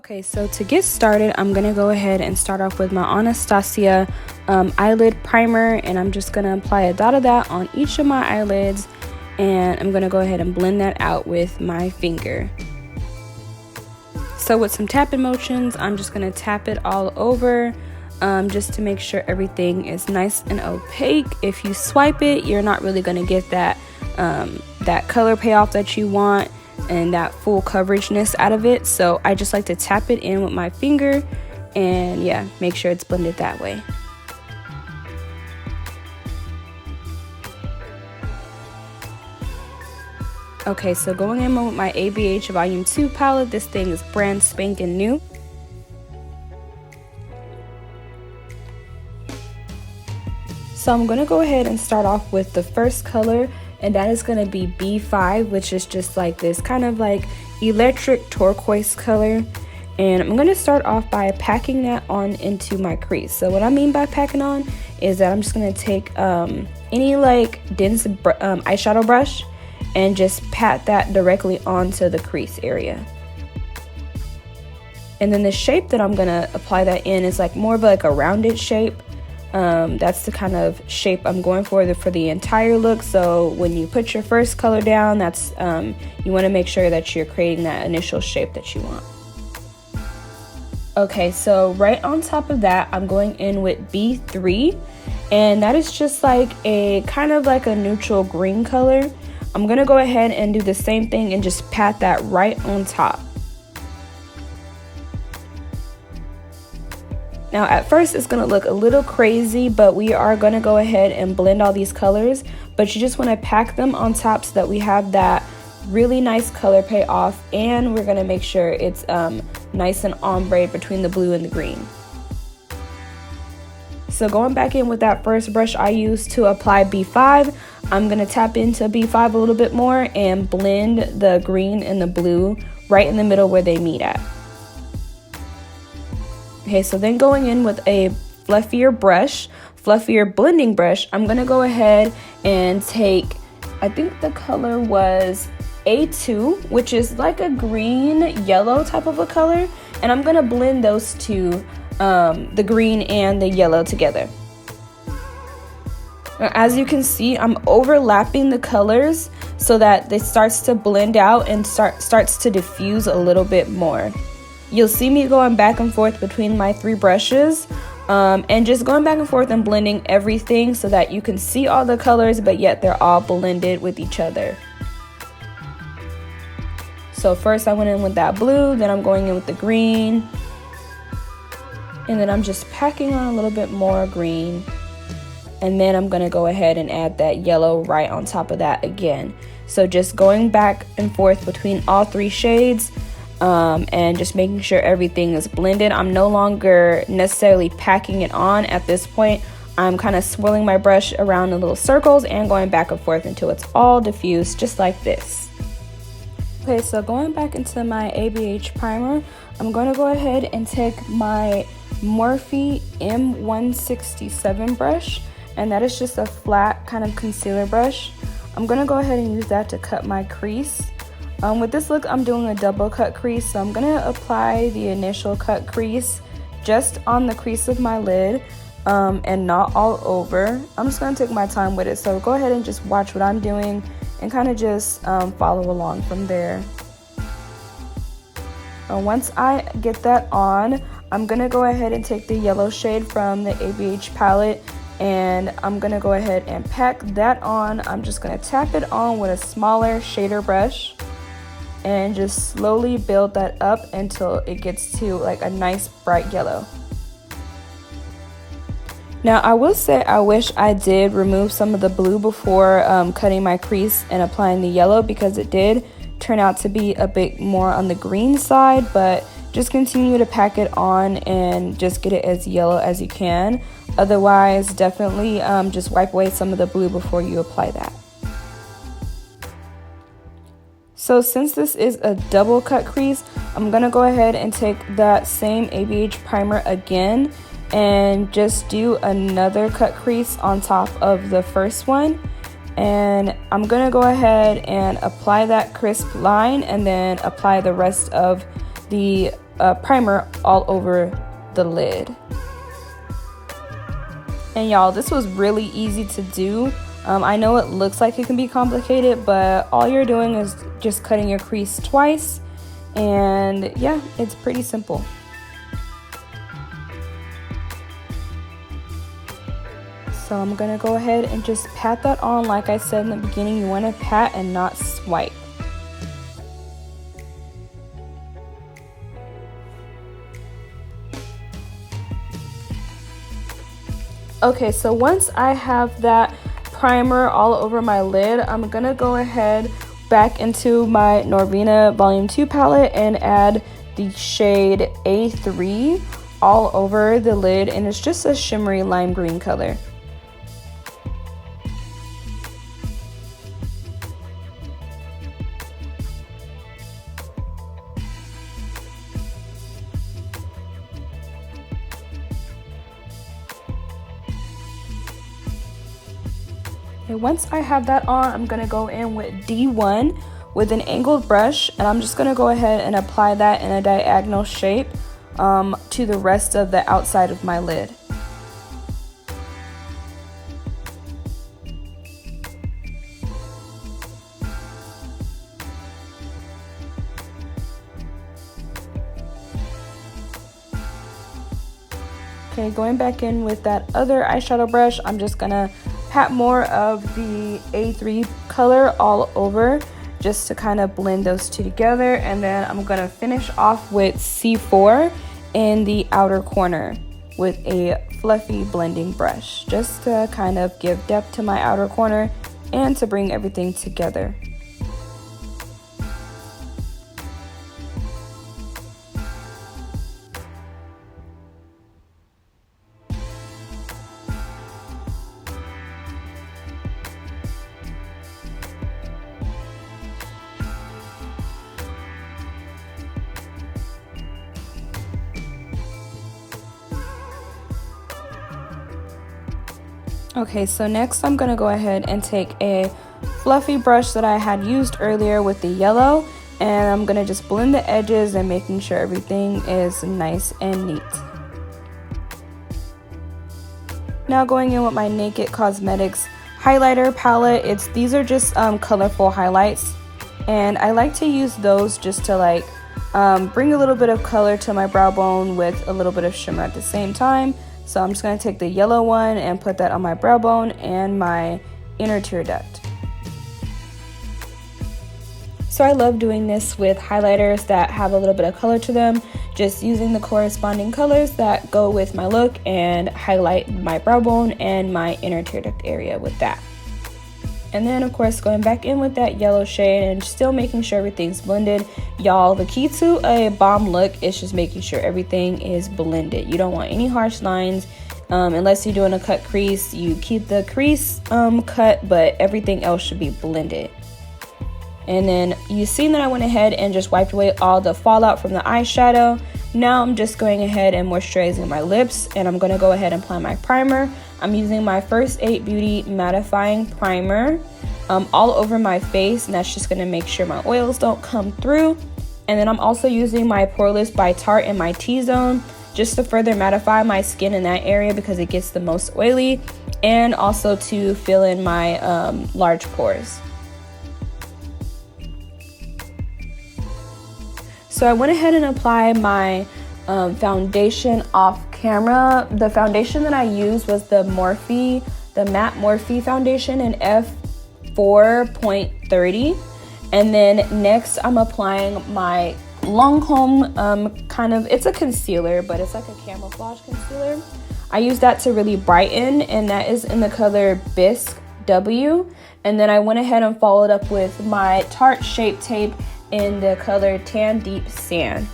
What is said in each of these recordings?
Okay, so to get started, I'm going to go ahead and start off with my Anastasia eyelid primer, and I'm just going to apply a dot of that on each of my eyelids, and I'm going to go ahead and blend that out with my finger. So with some tapping motions, I'm just going to tap it all over just to make sure everything is nice and opaque. If you swipe it, you're not really going to get that color payoff that you want and that full coverageness out of it. So I just like to tap it in with my finger and yeah, make sure it's blended that way. Okay, so going in with my ABH Volume 2 palette, this thing is brand spanking new. So I'm going to go ahead and start off with the first color, and that is going to be B5, which is just like this kind of like electric turquoise color. And I'm going to start off by packing that on into my crease. So what I mean by packing on is that I'm just going to take any like dense eyeshadow brush and just pat that directly onto the crease area. And then the shape that I'm going to apply that in is like more of like a rounded shape. That's the kind of shape I'm going for the entire look. So when you put your first color down, that's you want to make sure that you're creating that initial shape that you want. Okay, so right on top of that, I'm going in with B3, and that is just like a kind of like a neutral green color. I'm gonna go ahead and do the same thing and just pat that right on top. Now at first it's gonna look a little crazy, but we are gonna go ahead and blend all these colors, but you just wanna pack them on top so that we have that really nice color payoff, and we're gonna make sure it's nice and ombre between the blue and the green. So going back in with that first brush I used to apply B5, I'm gonna tap into B5 a little bit more and blend the green and the blue right in the middle where they meet at. Okay, so then going in with a fluffier blending brush, I'm gonna go ahead and take, I think the color was A2, which is like a green yellow type of a color, and I'm gonna blend those two, the green and the yellow together. Now, as you can see, I'm overlapping the colors so that it starts to blend out and starts to diffuse a little bit more. You'll see me going back and forth between my three brushes and just going back and forth and blending everything so that you can see all the colors, but yet they're all blended with each other. So first I went in with that blue, then I'm going in with the green, and then I'm just packing on a little bit more green, and then I'm gonna go ahead and add that yellow right on top of that again. So just going back and forth between all three shades and just making sure everything is blended. I'm no longer necessarily packing it on at this point. I'm kind of swirling my brush around in little circles and going back and forth until it's all diffused, just like this. Okay, so going back into my ABH primer, I'm going to go ahead and take my Morphe M167 brush, and that is just a flat kind of concealer brush. I'm going to go ahead and use that to cut my crease. With this look, I'm doing a double cut crease, so I'm going to apply the initial cut crease just on the crease of my lid and not all over. I'm just going to take my time with it, so go ahead and just watch what I'm doing and kind of just follow along from there. Once I get that on, I'm going to go ahead and take the yellow shade from the ABH palette, and I'm going to go ahead and pack that on. I'm just going to tap it on with a smaller shader brush and just slowly build that up until it gets to like a nice bright yellow. Now I will say I wish I did remove some of the blue before cutting my crease and applying the yellow, because it did turn out to be a bit more on the green side, but just continue to pack it on and just get it as yellow as you can. Otherwise, definitely just wipe away some of the blue before you apply that. So since this is a double cut crease, I'm gonna go ahead and take that same ABH primer again and just do another cut crease on top of the first one. And I'm gonna go ahead and apply that crisp line and then apply the rest of the primer all over the lid. And y'all, this was really easy to do. I know it looks like it can be complicated, but all you're doing is just cutting your crease twice, and yeah, it's pretty simple. So I'm gonna go ahead and just pat that on. Like I said in the beginning, you want to pat and not swipe. Okay, so once I have that primer all over my lid, I'm gonna go ahead back into my Norvina Volume 2 palette and add the shade A3 all over the lid, and it's just a shimmery lime green color. Okay, once I have that on, I'm gonna go in with D1 with an angled brush, and I'm just gonna go ahead and apply that in a diagonal shape to the rest of the outside of my lid. Okay, going back in with that other eyeshadow brush, I'm just gonna pat more of the A3 color all over just to kind of blend those two together, and then I'm gonna finish off with C4 in the outer corner with a fluffy blending brush just to kind of give depth to my outer corner and to bring everything together. Okay, so next I'm gonna go ahead and take a fluffy brush that I had used earlier with the yellow, and I'm gonna just blend the edges and making sure everything is nice and neat. Now going in with my Naked Cosmetics highlighter palette. These are just colorful highlights, and I like to use those just to like bring a little bit of color to my brow bone with a little bit of shimmer at the same time. So I'm just going to take the yellow one and put that on my brow bone and my inner tear duct. So I love doing this with highlighters that have a little bit of color to them, just using the corresponding colors that go with my look and highlight my brow bone and my inner tear duct area with that. And then of course going back in with that yellow shade and still making sure everything's blended. Y'all, the key to a bomb look is just making sure everything is blended. You don't want any harsh lines unless you're doing a cut crease. You keep the crease cut, but everything else should be blended. And then you seen that I went ahead and just wiped away all the fallout from the eyeshadow. Now I'm just going ahead and moisturizing my lips, and I'm going to go ahead and apply my primer. I'm using my First Aid Beauty mattifying primer all over my face, and that's just going to make sure my oils don't come through. And then I'm also using my Poreless by Tarte in my T-zone just to further mattify my skin in that area because it gets the most oily, and also to fill in my large pores. So I went ahead and applied my foundation off camera. The foundation that I used was the matte Morphe foundation in F4.30. And then next I'm applying my Lancome kind of, it's a concealer, but it's like a camouflage concealer. I use that to really brighten, and that is in the color Bisque W. And then I went ahead and followed up with my Tarte Shape Tape in the color Tan Deep Sand.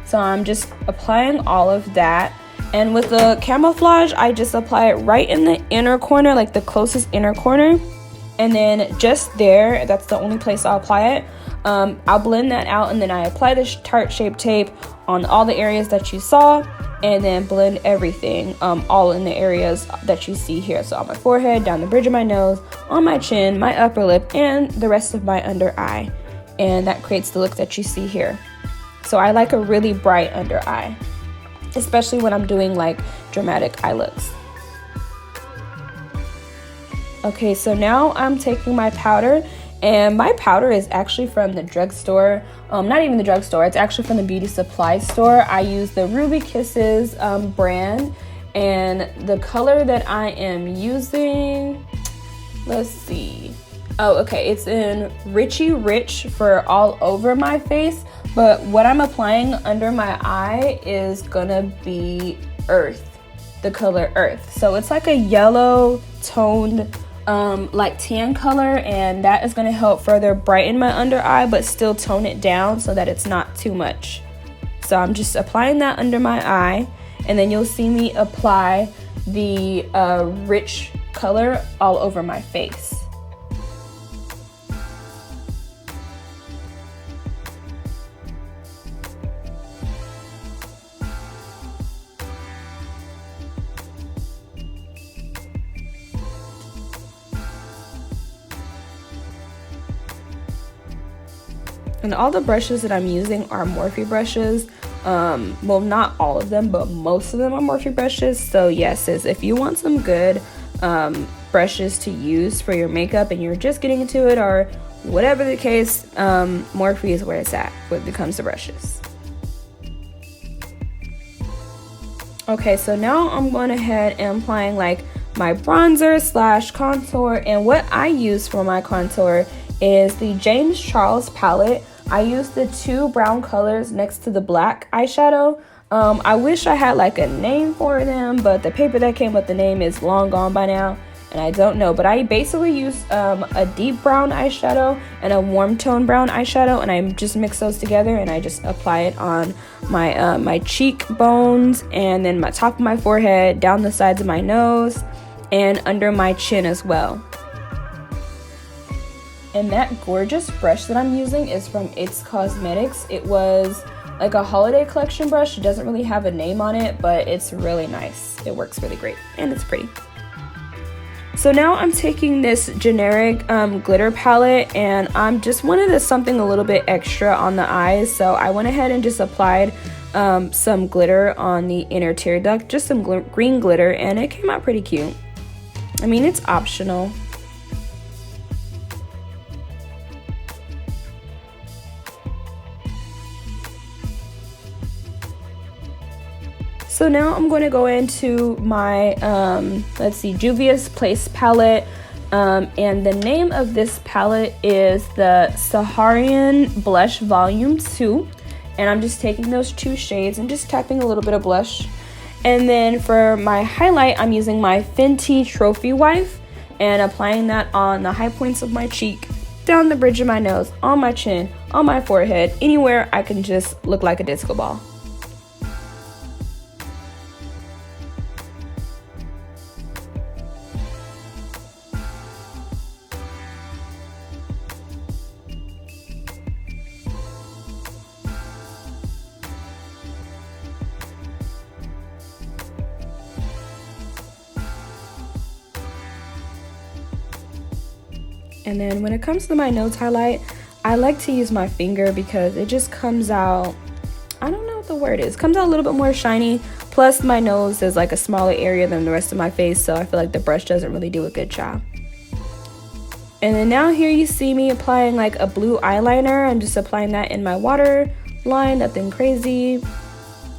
So I'm just applying all of that, and with the camouflage I just apply it right in the inner corner, like the closest inner corner, and then just there, that's the only place I'll apply it. I'll blend that out, and then I apply the Tarte Shape Tape on all the areas that you saw, and then blend everything all in the areas that you see here. So on my forehead, down the bridge of my nose, on my chin, my upper lip, and the rest of my under eye. And that creates the look that you see here. So I like a really bright under eye, especially when I'm doing like dramatic eye looks. Okay, so now I'm taking my powder, and my powder is actually from the drugstore. Not even the drugstore, it's actually from the beauty supply store. I use the Ruby Kisses brand, and the color that I am using, let's see. Oh, okay, it's in Richie Rich for all over my face, but what I'm applying under my eye is gonna be Earth, the color Earth. So it's like a yellow toned like tan color, and that is going to help further brighten my under eye but still tone it down so that it's not too much. So I'm just applying that under my eye, and then you'll see me apply the rich color all over my face. And all the brushes that I'm using are Morphe brushes. Well, not all of them, but most of them are Morphe brushes. So yes, if you want some good brushes to use for your makeup and you're just getting into it, or whatever the case, Morphe is where it's at when it comes to brushes. Okay, so now I'm going ahead and applying like my bronzer / contour, and what I use for my contour is the James Charles palette. I use the 2 brown colors next to the black eyeshadow. I wish I had like a name for them, but the paper that came with the name is long gone by now, and I don't know. But I basically use a deep brown eyeshadow and a warm tone brown eyeshadow, and I just mix those together and I just apply it on my my cheekbones, and then my top of my forehead, down the sides of my nose, and under my chin as well. And that gorgeous brush that I'm using is from It's Cosmetics. It was like a holiday collection brush. It doesn't really have a name on it, but it's really nice. It works really great, and it's pretty. So now I'm taking this generic glitter palette, and I'm just wanted something a little bit extra on the eyes. So I went ahead and just applied some glitter on the inner tear duct, just some green glitter, and it came out pretty cute. I mean, it's optional. So now I'm going to go into my, let's see, Juvia's Place palette, and the name of this palette is the Saharan Blush Volume 2, and I'm just taking those 2 shades and just tapping a little bit of blush. And then for my highlight, I'm using my Fenty Trophy Wife and applying that on the high points of my cheek, down the bridge of my nose, on my chin, on my forehead, anywhere I can just look like a disco ball. And then when it comes to my nose highlight, I like to use my finger because it just comes out, I don't know what the word is, comes out a little bit more shiny. Plus my nose is like a smaller area than the rest of my face, so I feel like the brush doesn't really do a good job. And then now here you see me applying like a blue eyeliner. I'm just applying that in my water line, nothing crazy.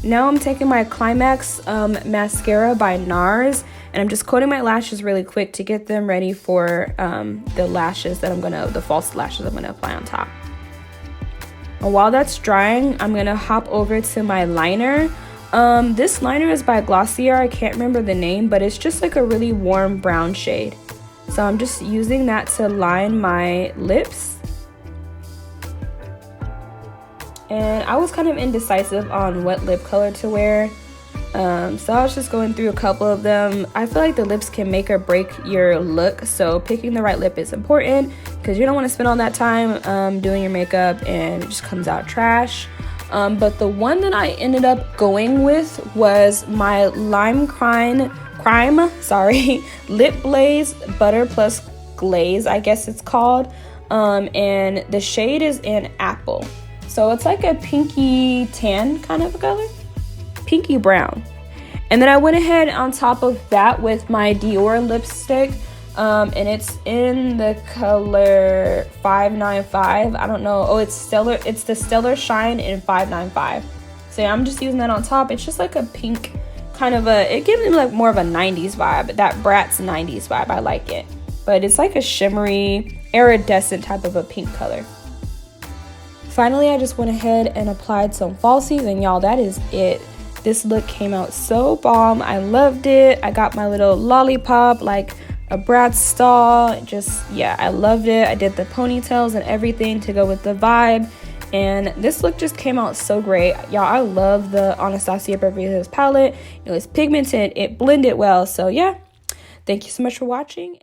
Now I'm taking my Climax mascara by NARS, and I'm just coating my lashes really quick to get them ready for the lashes that the false lashes I'm gonna apply on top. And while that's drying, I'm gonna hop over to my liner. This liner is by Glossier. I can't remember the name, but it's just like a really warm brown shade. So I'm just using that to line my lips. And I was kind of indecisive on what lip color to wear. So I was just going through a couple of them. I feel like the lips can make or break your look, so picking the right lip is important because you don't want to spend all that time doing your makeup and it just comes out trash. But the one that I ended up going with was my Lime Crime Lip Blaze Butter Plus Glaze, I guess it's called. And the shade is in Apple. So it's like a pinky tan kind of a color, pinky brown. And then I went ahead on top of that with my Dior lipstick, and it's in the color 595. I don't know. Oh, it's Stellar. It's the Stellar Shine in 595. So yeah, I'm just using that on top. It's just like a pink kind of a, it gives me like more of a 90s vibe, that BRATZ 90s vibe. I like it. But it's like a shimmery, iridescent type of a pink color. Finally, I just went ahead and applied some falsies, and y'all, that is it. This look came out so bomb. I loved it. I got my little lollipop, like a BRATZ style. Just, yeah, I loved it. I did the ponytails and everything to go with the vibe. And this look just came out so great. Y'all, I love the Anastasia Beverly Hills palette. It was pigmented. It blended well. So, yeah. Thank you so much for watching.